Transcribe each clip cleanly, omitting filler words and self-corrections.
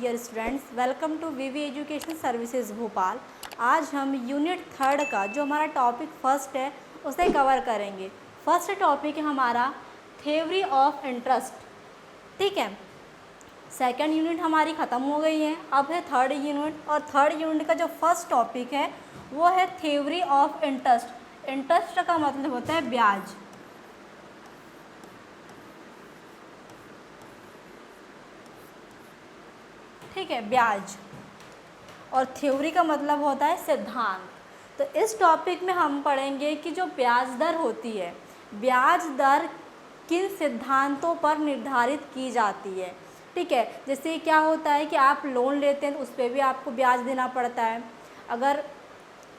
Dear students, welcome to VV education services Bhopal. आज हम unit 3 का जो हमारा टॉपिक फर्स्ट है उसे कवर करेंगे। फर्स्ट टॉपिक है हमारा थ्योरी ऑफ इंटरेस्ट। ठीक है, सेकंड यूनिट हमारी ख़त्म हो गई है, अब है थर्ड यूनिट। और थर्ड यूनिट का जो फर्स्ट टॉपिक है वो है थ्योरी ऑफ इंटरेस्ट। इंटरेस्ट का मतलब होता है ब्याज। ठीक है, ब्याज। और थ्योरी का मतलब होता है सिद्धांत। तो इस टॉपिक में हम पढ़ेंगे कि जो ब्याज दर होती है, ब्याज दर किन सिद्धांतों पर निर्धारित की जाती है। ठीक है, जैसे क्या होता है कि आप लोन लेते हैं तो उस पर भी आपको ब्याज देना पड़ता है। अगर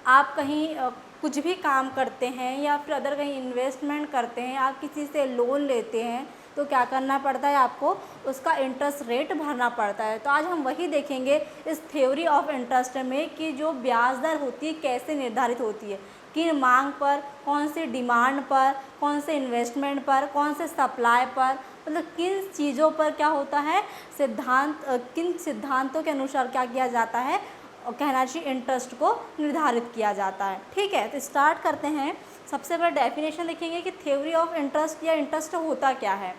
आप कहीं कुछ भी काम करते हैं या फिर अदर कहीं इन्वेस्टमेंट करते हैं, आप किसी से लोन लेते हैं तो क्या करना पड़ता है, आपको उसका इंटरेस्ट रेट भरना पड़ता है। तो आज हम वही देखेंगे इस थ्योरी ऑफ इंटरेस्ट में कि जो ब्याज दर होती है कैसे निर्धारित होती है, किन मांग पर, कौन से डिमांड पर, कौन से इन्वेस्टमेंट पर, कौन से सप्लाई पर, मतलब किन चीज़ों पर क्या होता है सिद्धांत, किन सिद्धांतों के अनुसार क्या किया जाता है और कहना चाहिए इंटरेस्ट को निर्धारित किया जाता है। ठीक है, तो स्टार्ट करते हैं। सबसे पहले डेफिनेशन देखेंगे कि थ्योरी ऑफ इंटरेस्ट या इंटरेस्ट होता क्या है।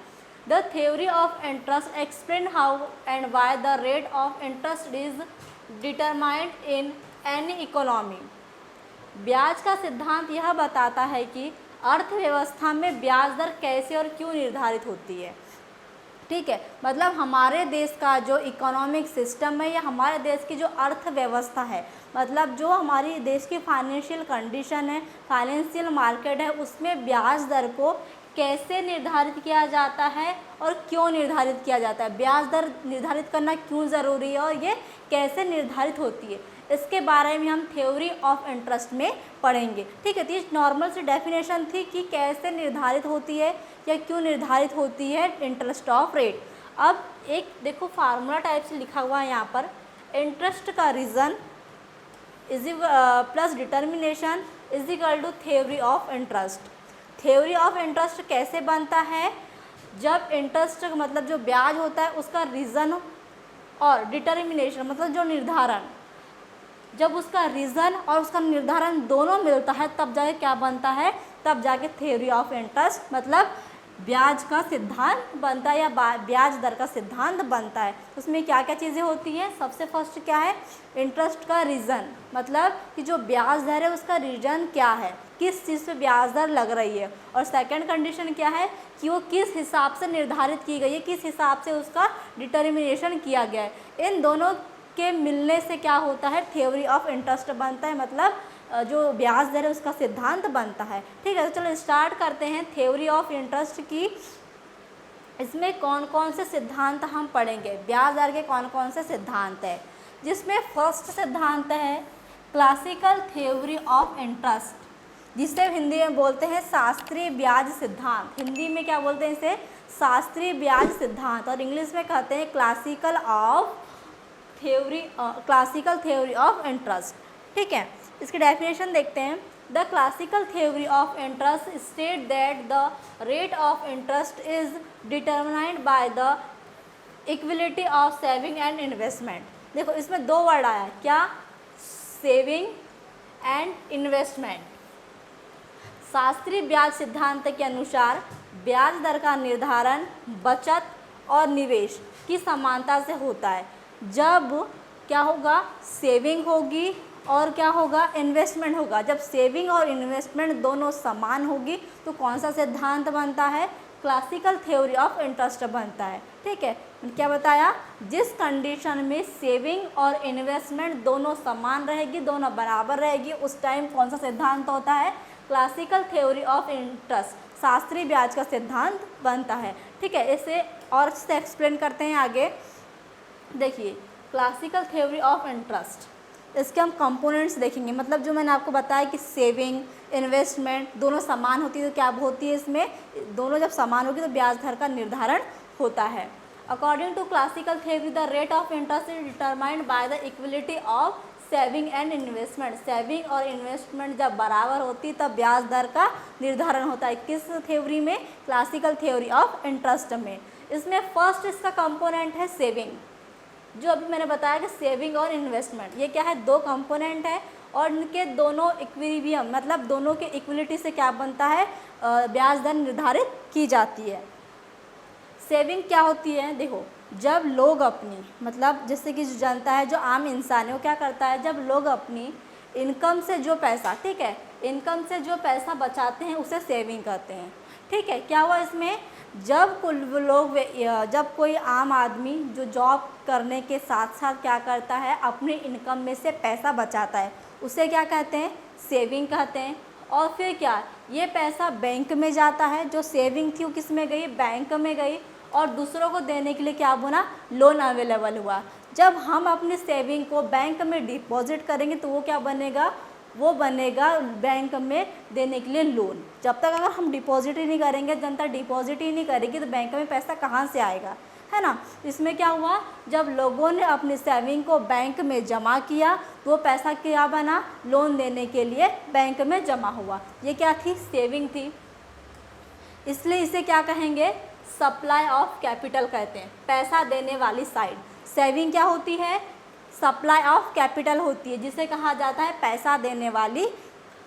The theory of interest explain how and why the rate of interest is determined in any economy. ब्याज का सिद्धांत यह बताता है कि अर्थव्यवस्था में ब्याज दर कैसे और क्यों निर्धारित होती है। ठीक है, मतलब हमारे देश का जो इकोनॉमिक सिस्टम है या हमारे देश की जो अर्थव्यवस्था है, मतलब जो हमारी देश की फाइनेंशियल कंडीशन है, फाइनेंशियल मार्केट है, उसमें ब्याज दर को कैसे निर्धारित किया जाता है और क्यों निर्धारित किया जाता है, ब्याज दर निर्धारित करना क्यों ज़रूरी है और ये कैसे निर्धारित होती है, इसके बारे में हम थ्योरी ऑफ इंटरेस्ट में पढ़ेंगे। ठीक है, तो ये नॉर्मल सी डेफिनेशन थी कि कैसे निर्धारित होती है या क्यों निर्धारित होती है इंटरेस्ट ऑफ रेट। अब एक देखो फार्मूला टाइप से लिखा हुआ है यहाँ पर, इंटरेस्ट का reason is plus determination is equal to theory of interest. Theory of interest कैसे बनता है, जब इंटरेस्ट मतलब जो ब्याज होता है उसका रीज़न और डिटर्मिनेशन मतलब जो निर्धारण, जब उसका रीज़न और उसका निर्धारण दोनों मिलता है तब जाके क्या बनता है, तब जाके थ्योरी ऑफ इंटरेस्ट मतलब ब्याज का सिद्धांत बनता है या ब्याज दर का सिद्धांत बनता है। उसमें क्या क्या चीज़ें होती हैं, सबसे फर्स्ट क्या है, इंटरेस्ट का रीज़न, मतलब कि जो ब्याज दर है उसका रीज़न क्या है, किस चीज़ पे ब्याज दर लग रही है। और सेकंड कंडीशन क्या है कि वो किस हिसाब से निर्धारित की गई है, किस हिसाब से उसका डिटर्मिनेशन किया गया है। इन दोनों के मिलने से क्या होता है, थ्योरी ऑफ इंटरेस्ट बनता है, मतलब जो ब्याज दर है उसका सिद्धांत बनता है। ठीक है, तो चलो स्टार्ट करते हैं थ्योरी ऑफ इंटरेस्ट की। इसमें कौन कौन से सिद्धांत हम पढ़ेंगे, ब्याज दर के कौन कौन से सिद्धांत है, जिसमें फर्स्ट सिद्धांत है क्लासिकल थ्योरी ऑफ इंटरेस्ट, जिसे हिंदी में बोलते हैं शास्त्रीय ब्याज सिद्धांत। हिंदी में क्या बोलते हैं इसे, शास्त्रीय ब्याज सिद्धांत, और इंग्लिश में कहते हैं क्लासिकल थ्योरी ऑफ इंटरेस्ट। ठीक है, इसकी डेफिनेशन देखते हैं। The classical theory of interest state that the rate of interest is determined by the equality of saving and investment. देखो इसमें दो वर्ड आया, क्या, सेविंग एंड इन्वेस्टमेंट। शास्त्रीय ब्याज सिद्धांत के अनुसार ब्याज दर का निर्धारण बचत और निवेश की समानता से होता है। जब क्या होगा, सेविंग होगी और क्या होगा, इन्वेस्टमेंट होगा। जब सेविंग और इन्वेस्टमेंट दोनों समान होगी तो कौन सा सिद्धांत बनता है, क्लासिकल थ्योरी ऑफ इंटरेस्ट बनता है। ठीक है, क्या बताया, जिस कंडीशन में सेविंग और इन्वेस्टमेंट दोनों समान रहेगी, दोनों बराबर रहेगी, उस टाइम कौन सा सिद्धांत होता है, क्लासिकल थ्योरी ऑफ इंटरेस्ट, शास्त्रीय ब्याज का सिद्धांत बनता है। ठीक है, इसे और से एक्सप्लेन करते हैं आगे। देखिए क्लासिकल थ्योरी ऑफ इंटरेस्ट, इसके हम कंपोनेंट्स देखेंगे, मतलब जो मैंने आपको बताया कि सेविंग इन्वेस्टमेंट दोनों समान होती है तो क्या होती है, इसमें दोनों जब समान होगी तो ब्याज दर का निर्धारण होता है। According to classical theory the rate of interest is determined by the equality of saving and investment. Saving और इन्वेस्टमेंट जब बराबर होती तब ब्याज दर का निर्धारण होता है। किस थ्योरी में, क्लासिकल थ्योरी ऑफ इंटरेस्ट में। इसमें फर्स्ट इसका कंपोनेंट है सेविंग, जो अभी मैंने बताया कि सेविंग और इन्वेस्टमेंट ये क्या है, दो कंपोनेंट है और इनके दोनों इक्विलिब्रियम मतलब दोनों के इक्विलिटी से क्या बनता है, ब्याज दर निर्धारित की जाती है। सेविंग क्या होती है, देखो जब लोग अपनी मतलब जैसे कि जो जनता है, जो आम इंसान है, वो क्या करता है, जब लोग अपनी इनकम से जो पैसा, ठीक है, इनकम से जो पैसा बचाते हैं उसे सेविंग कहते हैं। ठीक है, क्या हुआ इसमें, जब जब कोई आम आदमी जो जॉब करने के साथ साथ क्या करता है, अपनी इनकम में से पैसा बचाता है, उसे क्या कहते हैं, सेविंग कहते हैं। और फिर क्या, ये पैसा बैंक में जाता है, जो सेविंग थी वो किस में गई, बैंक में गई, और दूसरों को देने के लिए क्या बना, लोन अवेलेबल हुआ। जब हम अपनी सेविंग को बैंक में डिपॉजिट करेंगे तो वो क्या बनेगा, वो बनेगा बैंक में देने के लिए लोन। जब तक अगर हम डिपॉजिट ही नहीं करेंगे, जनता डिपॉजिट ही नहीं करेगी तो बैंक में पैसा कहाँ से आएगा, है ना। इसमें क्या हुआ, जब लोगों ने अपनी सेविंग को बैंक में जमा किया तो वो पैसा क्या बना, लोन देने के लिए बैंक में जमा हुआ। ये क्या थी, सेविंग थी, इसलिए इसे क्या कहेंगे, सप्लाई ऑफ कैपिटल कहते हैं, पैसा देने वाली साइड। सेविंग क्या होती है, सप्लाई ऑफ कैपिटल होती है, जिसे कहा जाता है पैसा देने वाली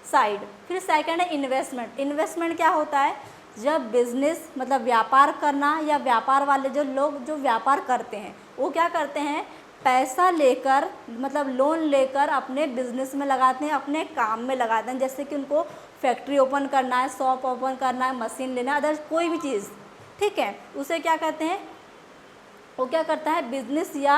साइड। फिर सेकंड है इन्वेस्टमेंट। इन्वेस्टमेंट क्या होता है, जब बिजनेस मतलब व्यापार करना, या व्यापार वाले जो लोग जो व्यापार करते हैं वो क्या करते हैं, पैसा लेकर मतलब लोन लेकर अपने बिजनेस में लगाते हैं, अपने काम में लगाते हैं। जैसे कि उनको फैक्ट्री ओपन करना है, शॉप ओपन करना है, मशीन लेना है, अदर कोई भी चीज़, ठीक है, उसे क्या कहते हैं, वो क्या करता है, बिजनेस या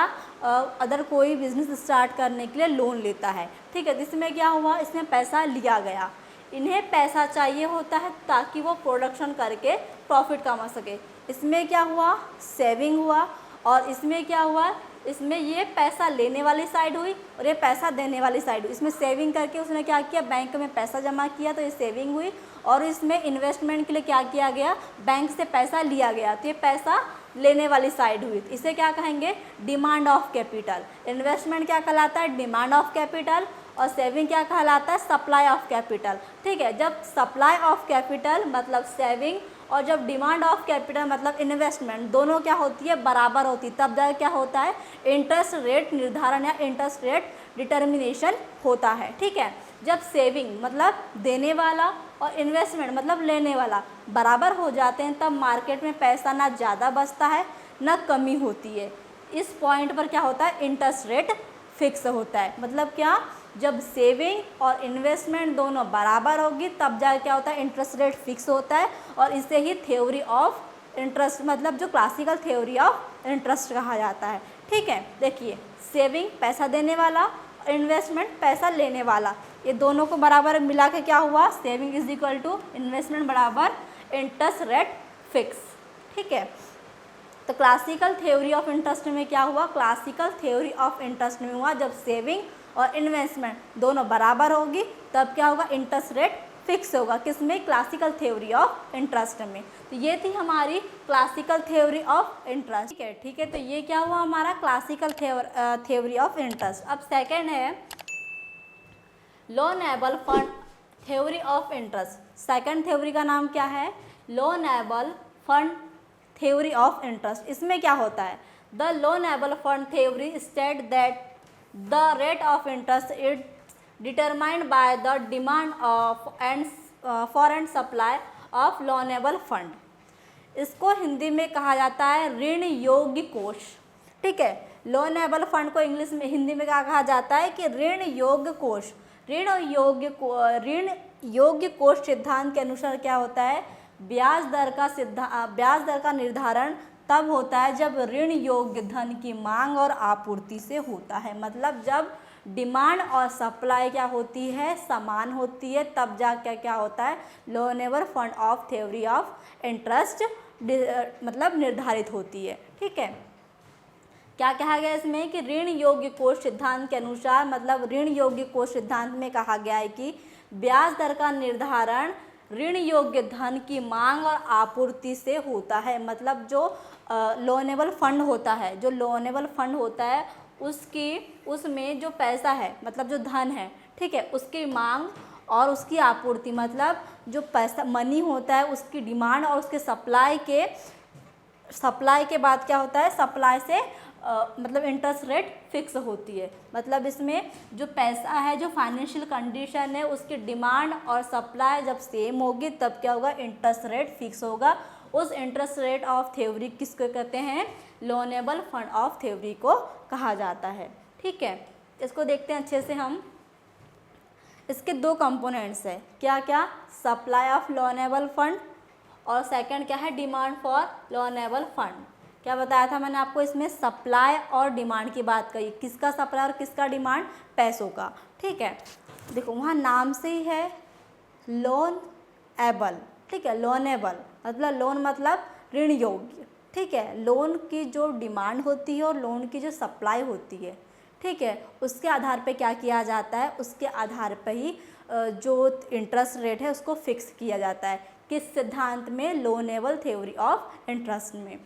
अदर कोई बिजनेस स्टार्ट करने के लिए लोन लेता है। ठीक है, इसमें क्या हुआ, इसमें पैसा लिया गया, इन्हें पैसा चाहिए होता है ताकि वो प्रोडक्शन करके प्रॉफिट कमा सके। इसमें क्या हुआ, सेविंग हुआ, और इसमें क्या हुआ, इसमें ये पैसा लेने वाली साइड हुई और ये पैसा देने वाली साइड हुई। इसमें सेविंग करके उसने क्या किया, बैंक में पैसा जमा किया तो ये सेविंग हुई, और इसमें इन्वेस्टमेंट के लिए क्या किया गया, बैंक से पैसा लिया गया तो ये पैसा लेने वाली साइड हुई। इसे क्या कहेंगे, डिमांड ऑफ कैपिटल। इन्वेस्टमेंट क्या कहलाता है, डिमांड ऑफ कैपिटल, और सेविंग क्या कहलाता है, सप्लाई ऑफ कैपिटल। ठीक है, जब सप्लाई ऑफ कैपिटल मतलब सेविंग और जब डिमांड ऑफ कैपिटल मतलब इन्वेस्टमेंट दोनों क्या होती है, बराबर होती है, तब जाकर क्या होता है, इंटरेस्ट रेट निर्धारण या इंटरेस्ट रेट डिटर्मिनेशन होता है। ठीक है, जब सेविंग मतलब देने वाला और इन्वेस्टमेंट मतलब लेने वाला बराबर हो जाते हैं तब मार्केट में पैसा ना ज़्यादा बचता है ना कमी होती है। इस पॉइंट पर क्या होता है, इंटरेस्ट रेट फिक्स होता है। मतलब क्या, जब सेविंग और इन्वेस्टमेंट दोनों बराबर होगी तब जाकर क्या होता है, इंटरेस्ट रेट फिक्स होता है, और इसे ही थ्योरी ऑफ इंटरेस्ट मतलब जो क्लासिकल थ्योरी ऑफ इंटरेस्ट कहा जाता है। ठीक है, देखिए सेविंग पैसा देने वाला, इन्वेस्टमेंट पैसा लेने वाला, ये दोनों को बराबर मिला के क्या हुआ, saving is equal to investment बराबर इंटरेस्ट रेट फिक्स। ठीक है, तो क्लासिकल थ्योरी ऑफ इंटरेस्ट में क्या हुआ, क्लासिकल थ्योरी ऑफ इंटरेस्ट में हुआ जब सेविंग और इन्वेस्टमेंट दोनों बराबर होगी तब क्या होगा, इंटरेस्ट रेट फिक्स होगा। किसमें, क्लासिकल थ्योरी ऑफ इंटरेस्ट में। तो ये थी हमारी क्लासिकल थ्योरी ऑफ इंटरेस्ट। ठीक है, तो ये क्या हुआ हमारा क्लासिकल थ्योरी ऑफ इंटरेस्ट। अब सेकेंड है loanable fund theory of interest. Second theory का नाम क्या है, loanable fund theory of interest. इसमें क्या होता है, the loanable fund theory state that the rate of interest is determined by the demand of for and supply of loanable fund. इसको हिंदी में कहा जाता है ऋण योग्य कोष। ठीक है, लोनेबल फंड को इंग्लिश में हिंदी में क्या कहा जाता है कि ऋण योग्य कोष। ऋण योग्य कोष सिद्धांत के अनुसार क्या होता है, ब्याज दर का निर्धारण तब होता है जब ऋण योग्य धन की मांग और आपूर्ति से होता है। मतलब जब डिमांड और सप्लाई क्या होती है, समान होती है, तब जा क्या होता है, loanable fund of theory of interest मतलब निर्धारित होती है। ठीक है, क्या कहा गया इसमें कि ऋण योग्य कोष सिद्धांत के अनुसार मतलब ऋण योग्य कोष सिद्धांत में कहा गया है कि ब्याज दर का निर्धारण ऋण योग्य धन की मांग और आपूर्ति से होता है। मतलब जो लोनेबल फंड होता है, जो लोनेबल फंड होता है उसमें जो पैसा है मतलब जो धन है, ठीक है, उसकी मांग और उसकी आपूर्ति मतलब जो पैसा मनी होता है उसकी डिमांड और उसके सप्लाई के बाद क्या होता है, सप्लाई से मतलब इंटरेस्ट रेट फिक्स होती है। मतलब इसमें जो पैसा है, जो फाइनेंशियल कंडीशन है, उसकी डिमांड और सप्लाई जब सेम होगी तब क्या होगा, इंटरेस्ट रेट फिक्स होगा। उस इंटरेस्ट रेट ऑफ थ्योरी किसको कहते हैं, लोनेबल फंड ऑफ थ्योरी को कहा जाता है। ठीक है, इसको देखते हैं अच्छे से हम। इसके दो कंपोनेंट्स है, क्या क्या, सप्लाई ऑफ लोनेबल फंड और सेकंड क्या है, डिमांड फॉर लोनेबल फंड। क्या बताया था मैंने आपको, इसमें सप्लाई और डिमांड की बात कही, किसका सप्लाई और किसका डिमांड, पैसों का। ठीक है, देखो वहाँ नाम से ही है लोन एबल। ठीक है, लोनेबल मतलब लोन मतलब ऋण योग्य। ठीक है, लोन की जो डिमांड होती है और लोन की जो सप्लाई होती है, ठीक है, उसके आधार पे क्या किया जाता है, उसके आधार पे ही जो इंटरेस्ट रेट है उसको फिक्स किया जाता है। किस सिद्धांत में, लोनेबल थ्योरी ऑफ इंटरेस्ट में।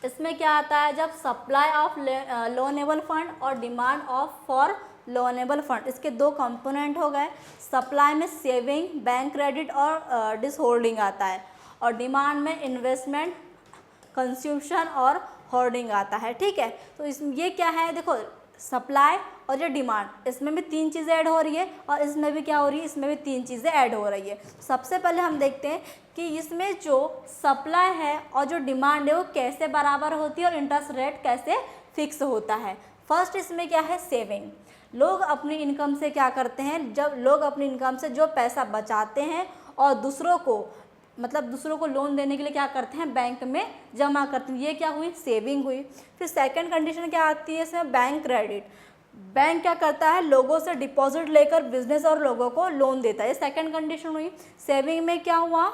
इसमें क्या आता है, जब सप्लाई ऑफ लोनेबल फंड और demand of for loanable fund, इसके दो कंपोनेंट हो गए। सप्लाई में सेविंग, बैंक क्रेडिट और डिसहोल्डिंग आता है, और डिमांड में इन्वेस्टमेंट, कंज्यूमशन और होर्डिंग आता है। ठीक है, तो ये क्या है, देखो सप्लाई और जो डिमांड, इसमें भी तीन चीज़ें ऐड हो रही है और इसमें भी क्या हो रही है, इसमें भी तीन चीज़ें ऐड हो रही है। सबसे पहले हम देखते हैं कि इसमें जो सप्लाई है और जो डिमांड है वो कैसे बराबर होती है और इंटरेस्ट रेट कैसे फिक्स होता है। फर्स्ट इसमें क्या है, सेविंग। लोग अपनी इनकम से क्या करते हैं, जब लोग अपनी इनकम से जो पैसा बचाते हैं और दूसरों को लोन देने के लिए क्या करते हैं, बैंक में जमा करते हैं, ये क्या हुई, सेविंग हुई। फिर सेकंड कंडीशन क्या आती है इसमें, बैंक क्रेडिट। बैंक क्या करता है, लोगों से डिपॉजिट लेकर बिजनेस और लोगों को लोन देता है, ये सेकंड कंडीशन हुई। सेविंग में क्या हुआ,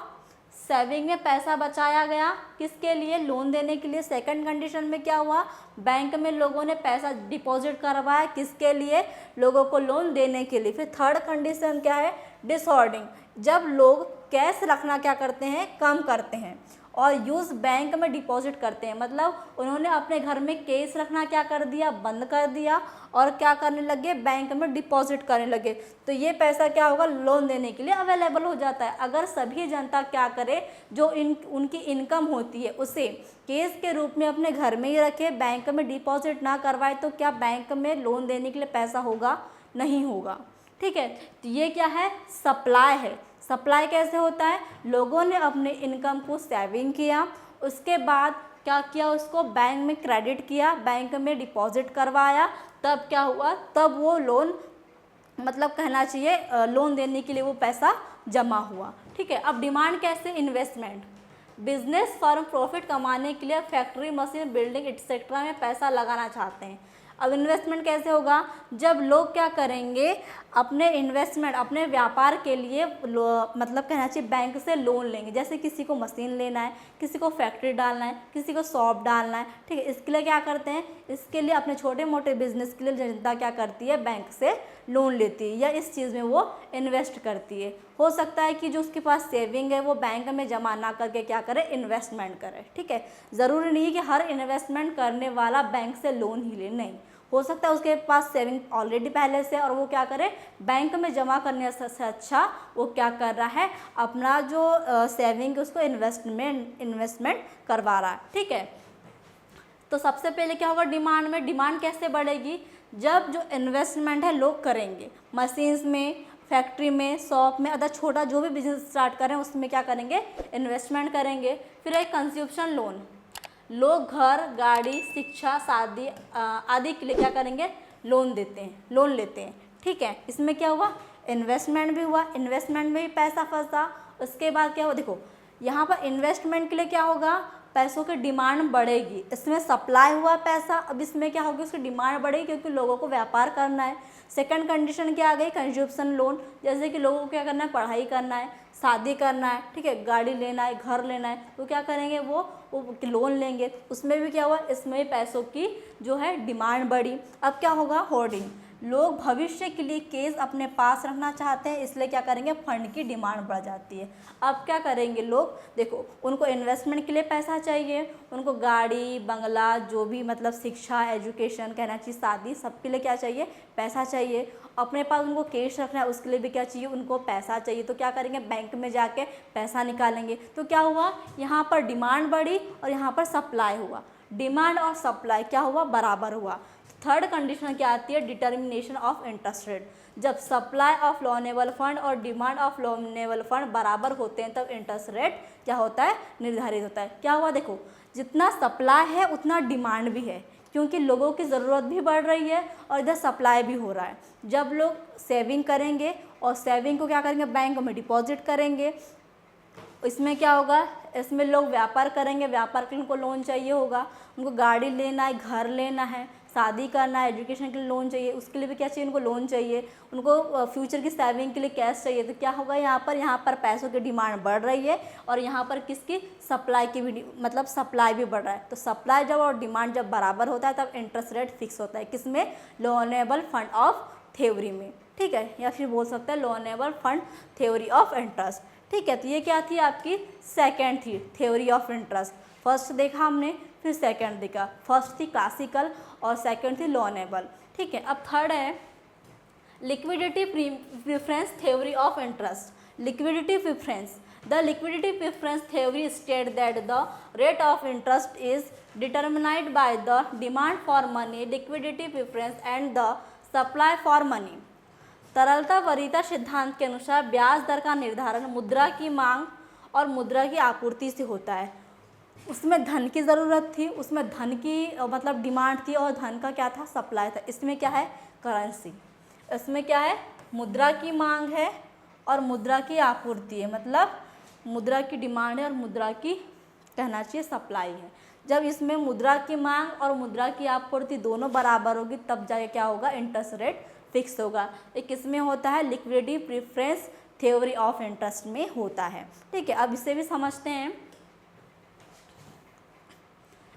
सेविंग में पैसा बचाया गया, किसके लिए, लोन देने के लिए। सेकंड कंडीशन में क्या हुआ, बैंक में लोगों ने पैसा डिपॉजिट करवाया, किसके लिए, लोगों को लोन देने के लिए। फिर थर्ड कंडीशन क्या है, डिसहोर्डिंग। जब लोग कैश रखना क्या करते हैं, कम करते हैं और यूज़ बैंक में डिपॉजिट करते हैं, मतलब उन्होंने अपने घर में कैश रखना क्या कर दिया, बंद कर दिया और क्या करने लगे, बैंक में डिपॉजिट करने लगे। तो ये पैसा क्या होगा, लोन देने के लिए अवेलेबल हो जाता है। अगर सभी जनता क्या करे, जो उनकी इनकम होती है उसे कैश के रूप में अपने घर में ही रखे, बैंक में डिपॉजिट ना करवाए, तो क्या बैंक में लोन देने के लिए पैसा होगा, नहीं होगा। ठीक है, तो ये क्या है, सप्लाई है। सप्लाई कैसे होता है, लोगों ने अपने इनकम को सेविंग किया, उसके बाद क्या किया, उसको बैंक में क्रेडिट किया, बैंक में डिपॉजिट करवाया, तब क्या हुआ, तब वो लोन मतलब कहना चाहिए लोन देने के लिए वो पैसा जमा हुआ। ठीक है, अब डिमांड कैसे, इन्वेस्टमेंट। बिजनेस फर्म प्रॉफिट कमाने के लिए फैक्ट्री, मशीन, बिल्डिंग एक्सेट्रा में पैसा लगाना चाहते हैं। अब इन्वेस्टमेंट कैसे होगा, जब लोग क्या करेंगे, अपने इन्वेस्टमेंट, अपने व्यापार के लिए मतलब कहना चाहिए बैंक से लोन लेंगे। जैसे किसी को मशीन लेना है, किसी को फैक्ट्री डालना है, किसी को शॉप डालना है। ठीक है, इसके लिए क्या करते हैं, इसके लिए अपने छोटे मोटे बिजनेस के लिए जनता क्या करती है, बैंक से लोन लेती है या इस चीज़ में वो इन्वेस्ट करती है। हो सकता है कि जो उसके पास सेविंग है वो बैंक में जमा ना करके क्या करे, इन्वेस्टमेंट करे। ठीक है, ज़रूरी नहीं है कि हर इन्वेस्टमेंट करने वाला बैंक से लोन ही ले, नहीं, हो सकता है उसके पास सेविंग ऑलरेडी पहले से और वो क्या करे, बैंक में जमा करने से अच्छा वो क्या कर रहा है, अपना जो सेविंग उसको इन्वेस्टमेंट करवा रहा है। ठीक है, तो सबसे पहले क्या होगा, डिमांड में। डिमांड कैसे बढ़ेगी, जब जो इन्वेस्टमेंट है लोग करेंगे, मशीन्स में, फैक्ट्री में, शॉप में, अदर छोटा जो भी बिजनेस स्टार्ट करें उसमें क्या करेंगे, इन्वेस्टमेंट करेंगे। फिर एक कंज्यूमशन लोन, लोग घर, गाड़ी, शिक्षा, शादी आदि के लिए क्या करेंगे, लोन देते हैं, लोन लेते हैं। ठीक है, इसमें क्या हुआ, इन्वेस्टमेंट भी हुआ, इन्वेस्टमेंट में भी पैसा फंसा। उसके बाद क्या हुआ, देखो यहाँ पर इन्वेस्टमेंट के लिए क्या होगा, पैसों की डिमांड बढ़ेगी। इसमें सप्लाई हुआ पैसा, अब इसमें क्या होगी, उसकी डिमांड बढ़ेगी क्योंकि लोगों को व्यापार करना है। सेकंड कंडीशन क्या आ गई, कंज्यूमशन लोन, जैसे कि लोगों को क्या करना है, पढ़ाई करना है, शादी करना है, ठीक है, गाड़ी लेना है, घर लेना है, तो क्या करेंगे, वो लोन लेंगे। उसमें भी क्या हुआ, इसमें पैसों की जो है डिमांड बढ़ी। अब क्या होगा, होर्डिंग, लोग भविष्य के लिए केस अपने पास रखना चाहते हैं, इसलिए क्या करेंगे, फंड की डिमांड बढ़ जाती है। अब क्या करेंगे लोग, देखो उनको इन्वेस्टमेंट के लिए पैसा चाहिए, उनको गाड़ी, बंगला, जो भी मतलब शिक्षा, एजुकेशन कहना चाहिए, शादी, सबके लिए क्या चाहिए, पैसा चाहिए। अपने पास उनको कैश रखना है, उसके लिए भी क्या चाहिए, उनको पैसा चाहिए। तो क्या करेंगे, बैंक में जाके पैसा निकालेंगे। तो क्या हुआ, यहाँ पर डिमांड बढ़ी और यहाँ पर सप्लाई हुआ। डिमांड और सप्लाई क्या हुआ, बराबर हुआ। थर्ड कंडीशन क्या आती है, डिटर्मिनेशन ऑफ इंटरेस्ट रेट। जब सप्लाई ऑफ लोनेबल फंड और डिमांड ऑफ लोनेबल फंड बराबर होते हैं तब इंटरेस्ट रेट क्या होता है, निर्धारित होता है। क्या हुआ, देखो जितना सप्लाई है उतना डिमांड भी है, क्योंकि लोगों की ज़रूरत भी बढ़ रही है और इधर सप्लाई भी हो रहा है। जब लोग सेविंग करेंगे और सेविंग को क्या करेंगे, बैंक में डिपॉजिट करेंगे, इसमें क्या होगा, इसमें लोग व्यापार करेंगे, व्यापार के लिए उनको लोन चाहिए होगा, उनको गाड़ी लेना है, घर लेना है, शादी करना है, एजुकेशन के लिए लोन चाहिए, उसके लिए भी क्या चाहिए, उनको लोन चाहिए, उनको फ्यूचर की सेविंग के लिए कैश चाहिए। तो क्या होगा, यहाँ पर पैसों की डिमांड बढ़ रही है और यहाँ पर किसकी, सप्लाई की भी, मतलब सप्लाई भी बढ़ रहा है। तो सप्लाई जब और डिमांड जब बराबर होता है तब इंटरेस्ट रेट फिक्स होता है, किसमें, लोनेबल फंड ऑफ थ्योरी में, ठीक है, या फिर बोल सकते हैं loanable fund theory of interest, ठीक है। तो ये क्या थी आपकी सेकेंड थी थ्योरी ऑफ इंटरेस्ट। फर्स्ट देखा हमने, फिर सेकंड देखा, फर्स्ट थी क्लासिकल और सेकंड थी लोनेबल, ठीक है। अब थर्ड है liquidity preference theory of interest. Liquidity preference, the liquidity preference theory state that the rate of interest is determined by the demand for money, liquidity preference and the supply for money. तरलता वरीयता सिद्धांत के अनुसार ब्याज दर का निर्धारण मुद्रा की मांग और मुद्रा की आपूर्ति से होता है। उसमें धन की ज़रूरत थी, उसमें धन की मतलब डिमांड थी और धन का क्या था, सप्लाई था। इसमें क्या है, करेंसी। इसमें क्या है, मुद्रा की मांग है और मुद्रा की आपूर्ति है, मतलब मुद्रा की डिमांड है और मुद्रा की कहना चाहिए सप्लाई है। जब इसमें मुद्रा की मांग और मुद्रा की आपूर्ति दोनों बराबर होगी तब जाके क्या होगा, इंटरेस्ट रेट फिक्स होगा। ये किसमें होता है, liquidity preference theory of interest में होता है, ठीक है। अब इसे भी समझते हैं।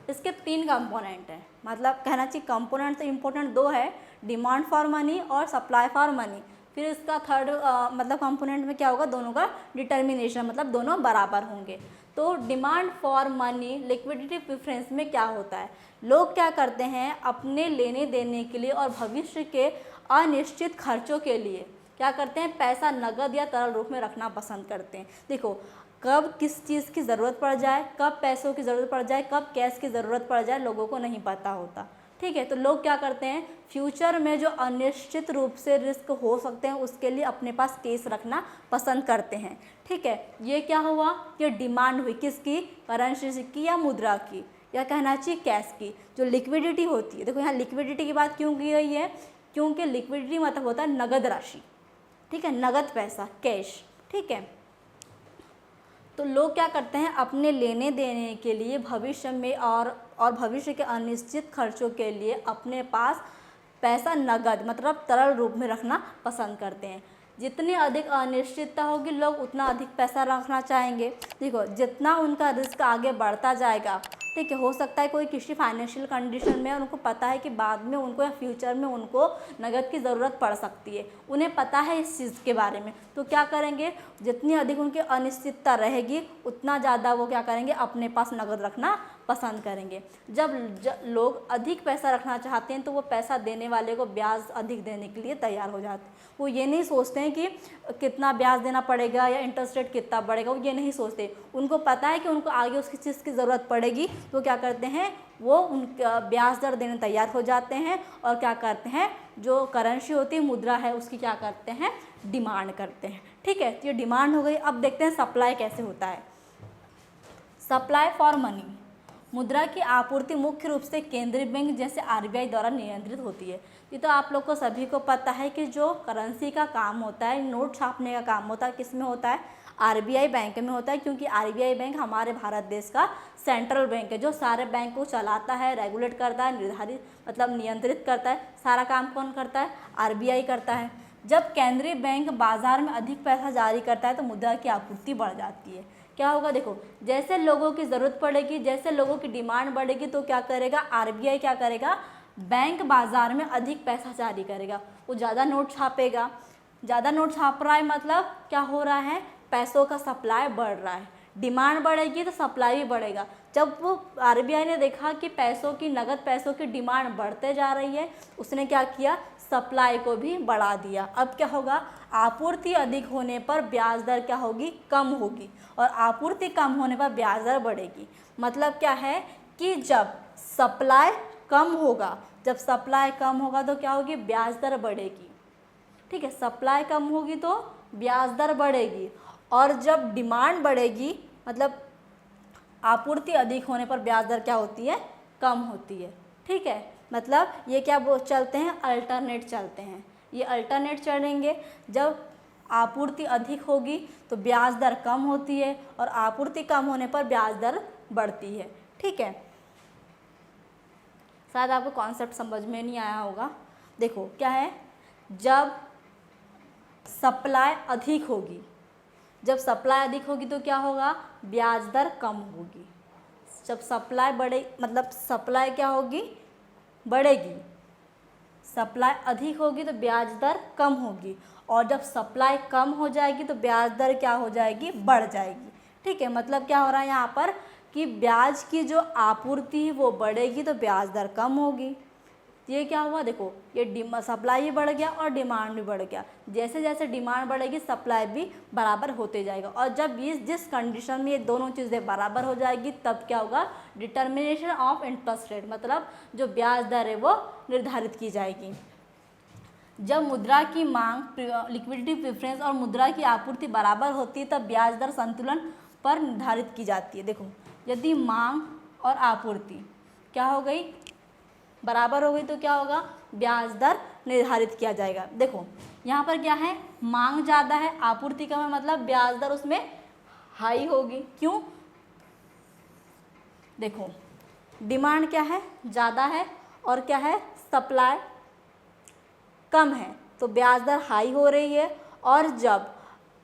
इसके 3 कंपोनेंट हैं, मतलब कहना चाहिए कंपोनेंट तो इम्पोर्टेंट 2 है, डिमांड फॉर मनी और सप्लाई फॉर मनी। फिर इसका थर्ड मतलब कंपोनेंट में क्या होगा, दोनों का डिटर्मिनेशन, मतलब दोनों बराबर होंगे। तो demand for money liquidity preference में क्या होता है, लोग क्या करते हैं, अपने लेने देने के लिए और भविष्य के अनिश्चित खर्चों के लिए क्या करते हैं, पैसा नगद या तरल रूप में रखना पसंद करते हैं। देखो कब किस चीज़ की ज़रूरत पड़ जाए, कब पैसों की ज़रूरत पड़ जाए, कब कैश की ज़रूरत पड़ जाए, लोगों को नहीं पता होता, ठीक है। तो लोग क्या करते हैं, फ्यूचर में जो अनिश्चित रूप से रिस्क हो सकते हैं उसके लिए अपने पास कैश रखना पसंद करते हैं, ठीक है। ये क्या हुआ, ये डिमांड हुई किसकी, करेंसी की या मुद्रा की, या कहना चाहिए कैश की, जो लिक्विडिटी होती है। देखो यहाँ लिक्विडिटी की बात क्यों की गई है, क्योंकि लिक्विडिटी मतलब होता है नगद राशि, ठीक है, नगद पैसा, कैश, ठीक है। तो लोग क्या करते हैं, अपने लेने देने के लिए भविष्य में और भविष्य के अनिश्चित खर्चों के लिए अपने पास पैसा नगद मतलब तरल रूप में रखना पसंद करते हैं। जितनी अधिक अनिश्चितता होगी लोग उतना अधिक पैसा रखना चाहेंगे। देखो जितना उनका रिस्क आगे बढ़ता जाएगा, ठीक है, हो सकता है कोई किसी फाइनेंशियल कंडीशन में उनको पता है कि बाद में उनको या फ्यूचर में उनको नगद की ज़रूरत पड़ सकती है, उन्हें पता है इस चीज़ के बारे में, तो क्या करेंगे, जितनी अधिक उनकी अनिश्चितता रहेगी उतना ज़्यादा वो क्या करेंगे, अपने पास नगद रखना पसंद करेंगे। जब लोग अधिक पैसा रखना चाहते हैं तो वो पैसा देने वाले को ब्याज अधिक देने के लिए तैयार हो जाते हैं। वो ये नहीं सोचते हैं कि कितना ब्याज देना पड़ेगा या इंटरेस्ट रेट कितना बढ़ेगा, वो ये नहीं सोचते। उनको पता है कि उनको आगे उसकी चीज़ की ज़रूरत पड़ेगी, तो क्या करते हैं, वो उनका ब्याज दर देने तैयार हो जाते हैं और क्या करते हैं, जो करेंसी होती है, मुद्रा है, उसकी क्या करते हैं, डिमांड करते हैं, ठीक है। तो ये डिमांड हो गई। अब देखते हैं सप्लाई कैसे होता है। सप्लाई फॉर मनी, मुद्रा की आपूर्ति मुख्य रूप से केंद्रीय बैंक जैसे आरबीआई द्वारा नियंत्रित होती है। ये तो आप लोग को सभी को पता है कि जो करेंसी का काम होता है, नोट छापने का काम होता है, किस में होता है, आरबीआई बैंक में होता है, क्योंकि आरबीआई बैंक हमारे भारत देश का सेंट्रल बैंक है, जो सारे बैंक को चलाता है, रेगुलेट करता है, निर्धारित मतलब नियंत्रित करता है। सारा काम कौन करता है, आरबीआई करता है। जब केंद्रीय बैंक बाजार में अधिक पैसा जारी करता है तो मुद्रा की आपूर्ति बढ़ जाती है। क्या होगा, देखो जैसे लोगों की ज़रूरत पड़ेगी, जैसे लोगों की डिमांड बढ़ेगी, तो क्या करेगा, आरबीआई क्या करेगा, बैंक बाज़ार में अधिक पैसा जारी करेगा, वो ज़्यादा नोट छापेगा। ज़्यादा नोट छाप रहा है मतलब क्या हो रहा है, पैसों का सप्लाई बढ़ रहा है, डिमांड बढ़ेगी तो सप्लाई भी बढ़ेगा। जब वो आरबीआई ने देखा कि पैसों की, नगद पैसों की डिमांड बढ़ते जा रही है, उसने क्या किया, सप्लाई को भी बढ़ा दिया। अब क्या होगा, आपूर्ति अधिक होने पर ब्याज दर क्या होगी, कम होगी, और आपूर्ति कम होने पर ब्याज दर बढ़ेगी। मतलब क्या है कि जब सप्लाई कम होगा, जब सप्लाई कम होगा तो क्या होगी, ब्याज दर बढ़ेगी। ठीक है, सप्लाई कम होगी तो ब्याज दर बढ़ेगी, और जब डिमांड बढ़ेगी मतलब आपूर्ति अधिक होने पर ब्याज दर क्या होती है, कम होती है। ठीक है, मतलब ये क्या चलते हैं, अल्टरनेट चलते हैं, ये अल्टरनेट चलेंगे। जब आपूर्ति अधिक होगी तो ब्याज दर कम होती है, और आपूर्ति कम होने पर ब्याज दर बढ़ती है। ठीक है, शायद आपको कॉन्सेप्ट समझ में नहीं आया होगा। देखो क्या है, जब सप्लाई अधिक होगी, जब सप्लाई अधिक होगी तो क्या होगा, ब्याज दर कम होगी। जब सप्लाई बढ़े मतलब सप्लाई क्या होगी, बढ़ेगी, सप्लाई अधिक होगी तो ब्याज दर कम होगी, और जब सप्लाई कम हो जाएगी तो ब्याज दर क्या हो जाएगी, बढ़ जाएगी। ठीक है, मतलब क्या हो रहा है यहाँ पर कि ब्याज की जो आपूर्ति है वो बढ़ेगी तो ब्याज दर कम होगी। ये क्या हुआ, देखो ये सप्लाई भी बढ़ गया और डिमांड भी बढ़ गया। जैसे जैसे डिमांड बढ़ेगी सप्लाई भी बराबर होते जाएगा, और जब जिस कंडीशन में ये दोनों चीज़ें बराबर हो जाएगी तब क्या होगा, डिटर्मिनेशन ऑफ इंटरेस्ट रेट, मतलब जो ब्याज दर है वो निर्धारित की जाएगी। जब मुद्रा की मांग, लिक्विडिटी प्रेफरेंस और मुद्रा की आपूर्ति बराबर होती है तब ब्याज दर संतुलन पर निर्धारित की जाती है। देखो यदि मांग और आपूर्ति क्या हो गई, बराबर हो गई तो क्या होगा, ब्याज दर निर्धारित किया जाएगा। देखो यहाँ पर क्या है, मांग ज़्यादा है आपूर्ति कम है, मतलब ब्याज दर उसमें हाई होगी। क्यों, देखो डिमांड क्या है, ज़्यादा है, और क्या है, सप्लाई कम है, तो ब्याज दर हाई हो रही है। और जब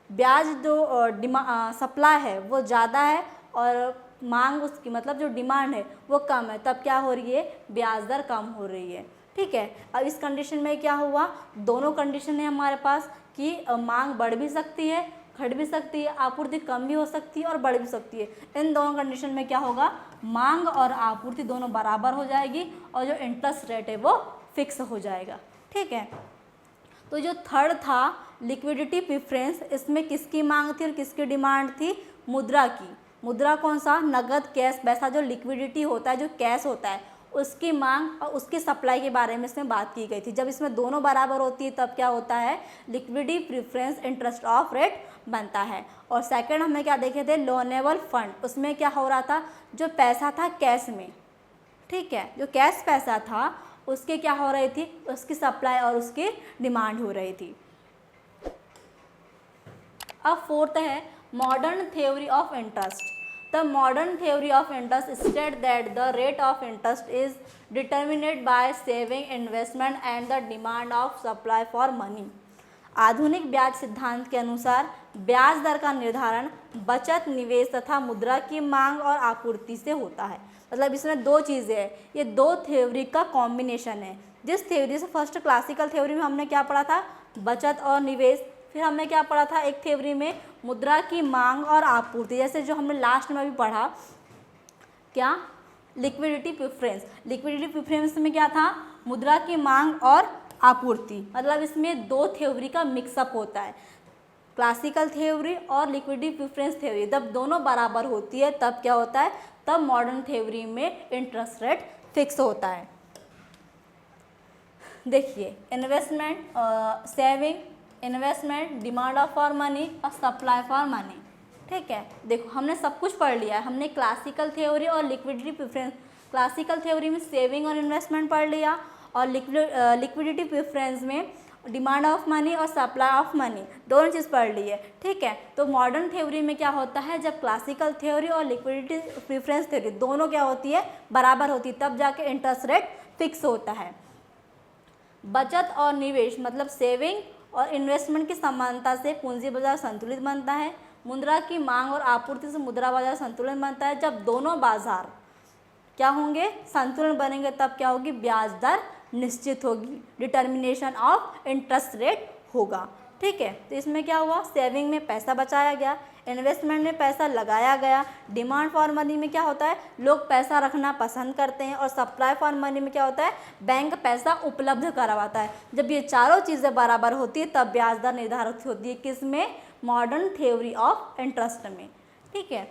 ब्याज जो सप्लाई है वो ज़्यादा है और मांग उसकी मतलब जो डिमांड है वो कम है, तब क्या हो रही है, ब्याज दर कम हो रही है। ठीक है, अब इस कंडीशन में क्या हुआ, दोनों कंडीशन है हमारे पास कि मांग बढ़ भी सकती है, घट भी सकती है, आपूर्ति कम भी हो सकती है और बढ़ भी सकती है। इन दोनों कंडीशन में क्या होगा, मांग और आपूर्ति दोनों बराबर हो जाएगी और जो इंटरेस्ट रेट है वो फिक्स हो जाएगा। ठीक है, तो जो थर्ड था लिक्विडिटी प्रेफरेंस, इसमें किसकी मांग थी और किसकी डिमांड थी, मुद्रा की। मुद्रा कौन सा, नगद कैश पैसा, जो लिक्विडिटी होता है, जो कैश होता है, उसकी मांग और उसकी सप्लाई के बारे में इसमें बात की गई थी। जब इसमें दोनों बराबर होती है तब क्या होता है, liquidity preference interest of rate बनता है। और सेकंड हमने क्या देखे थे, लोनेबल फंड, उसमें क्या हो रहा था, जो पैसा था कैश में, ठीक है, जो कैश पैसा था उसके क्या हो रही थी, उसकी सप्लाई और उसकी डिमांड हो रही थी। अब फोर्थ है modern theory of interest. The modern theory of interest states that the rate of interest is determined by saving, investment and the demand of supply for money. आधुनिक ब्याज सिद्धांत के अनुसार ब्याज दर का निर्धारण बचत, निवेश तथा मुद्रा की मांग और आपूर्ति से होता है। मतलब इसमें दो चीज़ें हैं, ये दो थ्योरी का कॉम्बिनेशन है। जिस थ्योरी से फर्स्ट क्लासिकल थ्योरी में हमने क्या पढ़ा था, बचत और निवेश, फिर हमने क्या पढ़ा था एक थ्योरी में मुद्रा की मांग और आपूर्ति, जैसे जो हमने लास्ट में भी पढ़ा क्या, लिक्विडिटी प्रेफरेंस। लिक्विडिटी प्रेफरेंस में क्या था, मुद्रा की मांग और आपूर्ति, मतलब इसमें दो थ्योरी का मिक्सअप होता है, क्लासिकल थ्योरी और लिक्विडिटी प्रेफरेंस थ्योरी। जब दोनों बराबर होती है तब क्या होता है, तब मॉडर्न थ्योरी में इंटरेस्ट रेट फिक्स होता है। देखिए investment, saving, investment, demand of for money और सप्लाई फॉर मनी। ठीक है, देखो हमने सब कुछ पढ़ लिया है, हमने क्लासिकल थ्योरी और लिक्विडिटी प्रेफरेंस, क्लासिकल थ्योरी में सेविंग और इन्वेस्टमेंट पढ़ लिया, और लिक्विडिटी प्रेफरेंस में डिमांड ऑफ मनी और सप्लाई ऑफ मनी दोनों चीज़ पढ़ ली है। ठीक है, तो मॉडर्न थ्योरी में क्या होता है, जब क्लासिकल थ्योरी और लिक्विडिटी प्रेफरेंस थ्योरी दोनों क्या होती है, बराबर होती है, तब जाके इंटरेस्ट रेट फिक्स होता है। बचत और निवेश मतलब सेविंग और इन्वेस्टमेंट की समानता से पूंजी बाजार संतुलित बनता है। मुद्रा की मांग और आपूर्ति से मुद्रा बाजार संतुलन बनता है। जब दोनों बाजार क्या होंगे, संतुलन बनेंगे, तब क्या होगी, ब्याज दर निश्चित होगी, डिटर्मिनेशन ऑफ इंटरेस्ट रेट होगा। ठीक है, तो इसमें क्या हुआ, सेविंग में पैसा बचाया गया, इन्वेस्टमेंट में पैसा लगाया गया, डिमांड फॉर मनी में क्या होता है, लोग पैसा रखना पसंद करते हैं, और सप्लाई फॉर मनी में क्या होता है, बैंक पैसा उपलब्ध करवाता है। जब ये चारों चीज़ें बराबर होती है तब ब्याज दर निर्धारित होती है, किसमें, मॉडर्न थ्योरी ऑफ इंटरेस्ट में। ठीक है,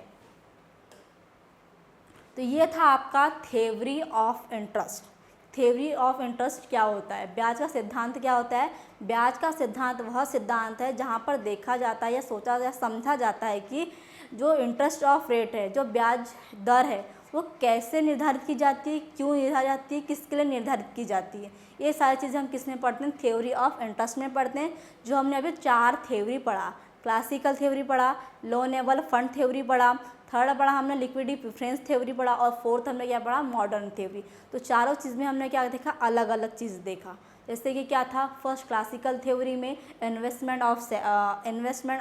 तो ये था आपका theory of interest. Theory of interest क्या होता है, ब्याज का सिद्धांत क्या होता है। ब्याज का सिद्धांत वह सिद्धांत है जहाँ पर देखा जाता है या सोचा या समझा जाता है कि जो इंटरेस्ट ऑफ रेट है, जो ब्याज दर है, वो कैसे निर्धारित की जाती है, क्यों निर्धारित जाती है, किसके लिए निर्धारित की जाती है। ये सारी चीज़ें हम किस में पढ़ते हैं, थ्योरी ऑफ इंटरेस्ट में पढ़ते हैं। जो हमने अभी 4 थ्योरी पढ़ा, क्लासिकल थ्योरी पढ़ा, लोनेबल फंड थ्योरी पढ़ा, थर्ड पढ़ा हमने लिक्विडिटी प्रेफरेंस थ्योरी पढ़ा, और फोर्थ हमने क्या पढ़ा, मॉडर्न थ्योरी। तो चारों चीज़ में हमने क्या देखा, अलग अलग चीज़ देखा। जैसे कि क्या था, फर्स्ट क्लासिकल थ्योरी में इन्वेस्टमेंट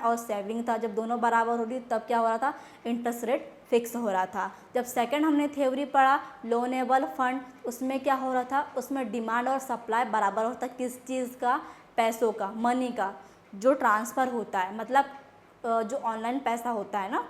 और सेविंग था। जब दोनों बराबर हो रही तब क्या हो रहा था, इंटरेस्ट रेट फिक्स हो रहा था। जब सेकंड हमने थ्योरी पढ़ा लोनेबल फंड, उसमें क्या हो रहा था, उसमें डिमांड और सप्लाई बराबर होता है। किस चीज़ का, पैसों का, मनी का, जो ट्रांसफ़र होता है, मतलब जो ऑनलाइन पैसा होता है ना,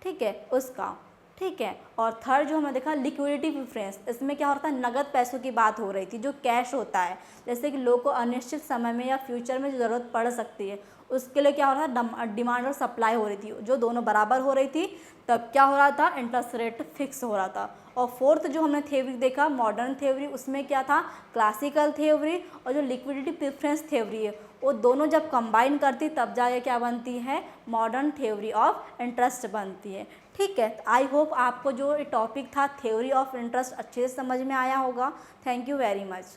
ठीक है, उसका, ठीक है। और थर्ड जो हमने देखा लिक्विडिटी प्रेफरेंस, इसमें क्या होता है, नगद पैसों की बात हो रही थी, जो कैश होता है, जैसे कि लोगों को अनिश्चित समय में या फ्यूचर में जो ज़रूरत पड़ सकती है, उसके लिए क्या हो रहा था, डिमांड और सप्लाई हो रही थी, जो दोनों बराबर हो रही थी, तब क्या हो रहा था, इंटरेस्ट रेट फिक्स हो रहा था। और फोर्थ जो हमने थ्योरी देखा मॉडर्न थ्योरी, उसमें क्या था, क्लासिकल थ्योरी और जो लिक्विडिटी प्रेफरेंस थ्योरी है, वो दोनों जब कंबाइन करती तब जाके क्या बनती है, मॉडर्न थ्योरी ऑफ इंटरेस्ट बनती है। ठीक है, आई होप आपको जो टॉपिक था थ्योरी ऑफ इंटरेस्ट अच्छे से समझ में आया होगा। Thank you very much.